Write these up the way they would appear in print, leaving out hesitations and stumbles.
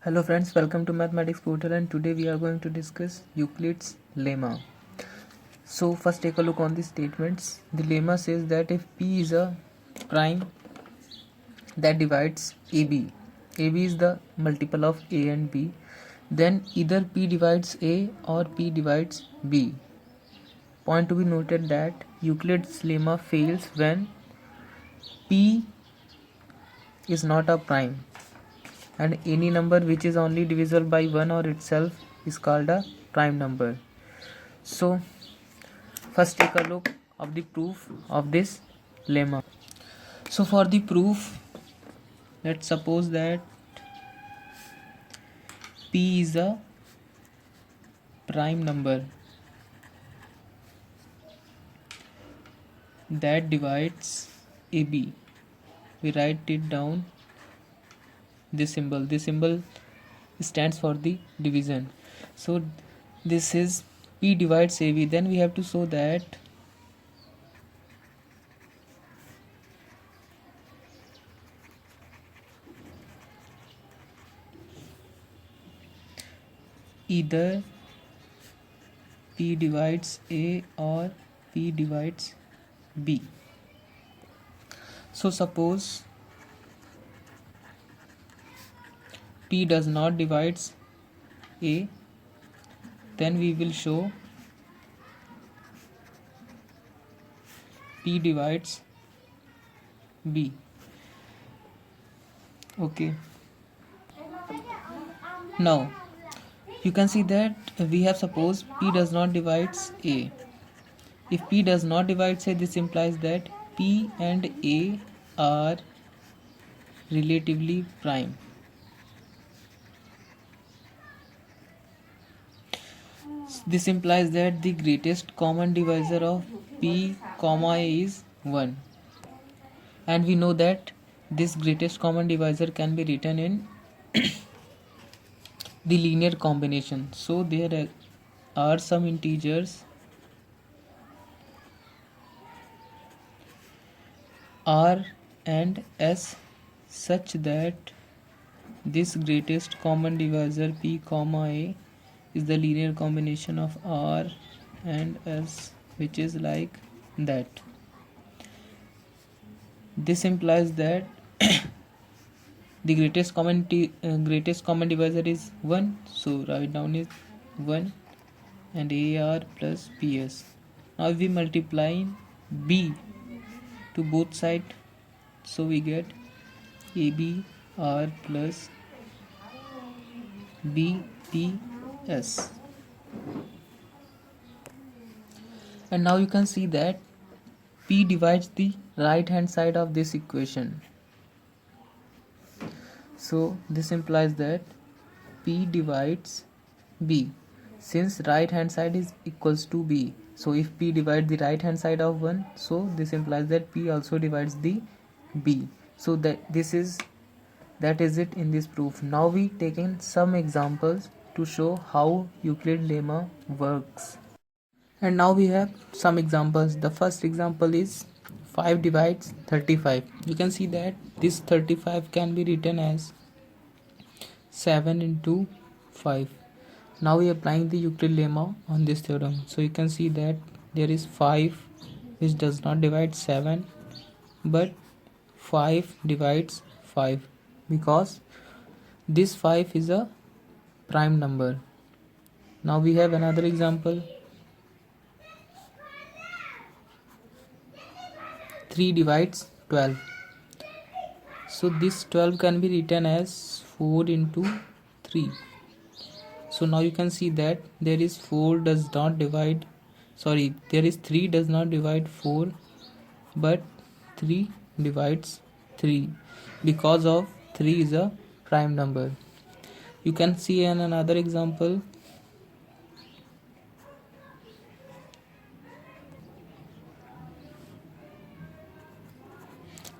Hello friends, welcome to Mathematics Portal, and today we are going to discuss Euclid's lemma. So first take a look on the statements. The lemma says that if P is a prime that divides AB is the multiple of A and B, then either P divides A or P divides B. Point to be noted that Euclid's lemma fails when P is not a prime, and any number which is only divisible by 1 or itself is called a prime number. So first take a look of the proof of this lemma. So for the proof, let's suppose that P is a prime number that divides AB. We write it down, this symbol stands for the division. So this is P divides AB. Then we have to show that either P divides A or P divides B. So suppose P does not divides A, then we will show P divides B. Okay. Now you can see that we have supposed P does not divides A. If P does not divide A, this implies that P and A are relatively prime. This implies that the greatest common divisor of P, A is 1. And we know that this greatest common divisor can be written in the linear combination. So there are some integers R and S such that this greatest common divisor P, A is the linear combination of R and S, which is like that. This implies that the greatest common divisor is 1, so write down is 1 and AR plus PS. Now if we multiply B to both sides, so we get ABR plus BPS. And now you can see that P divides the right hand side of this equation. So this implies that P divides B, since right hand side is equals to B. So if P divides the right hand side of 1, so this implies that P also divides the B. So that is it in this proof. Now we taken some examples to show how Euclid lemma works. And now we have some examples. The first example is 5 divides 35. You can see that this 35 can be written as 7 into 5. Now we are applying the Euclid lemma on this theorem. So you can see that there is 5 which does not divide 7, but 5 divides 5 because this 5 is a prime number. Now we have another example. 3 divides 12. So this 12 can be written as 4 into 3. So now you can see that there is 3 does not divide 4, but 3 divides 3 because of 3 is a prime number. You can see in another example.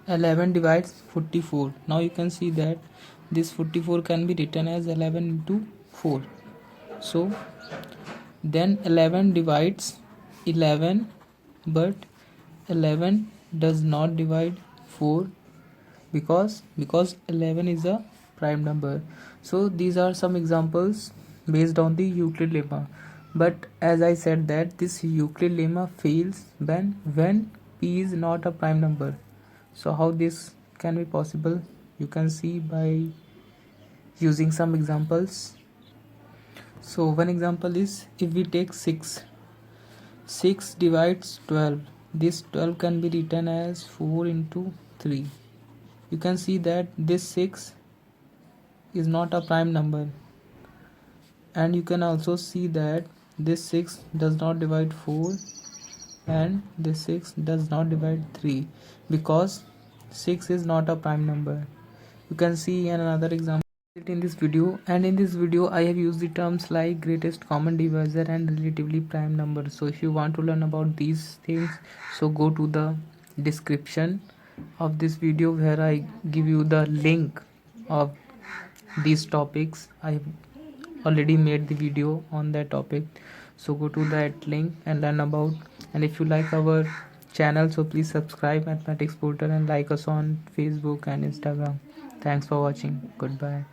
(11) divides 44. Now you can see that this 44 can be written as 11 into 4. So then 11 divides 11, but 11 does not divide 4 because 11 is a prime number. So these are some examples based on the Euclid lemma. But as I said that this Euclid lemma fails when p is not a prime number. So how this can be possible? You can see by using some examples. So one example is, if we take 6 divides 12. This 12 can be written as 4 into 3. You can see that this 6 is not a prime number, and you can also see that this 6 does not divide 4 and this 6 does not divide 3 because 6 is not a prime number. You can see another example in this video, and in this video I have used the terms like greatest common divisor and relatively prime number. So if you want to learn about these things, so go to the description of this video where I give you the link of these topics. I have already made the video on that topic, so go to that link and learn about. And if you like our channel, so please subscribe Mathematics Portal and like us on Facebook and Instagram. Thanks for watching. Goodbye.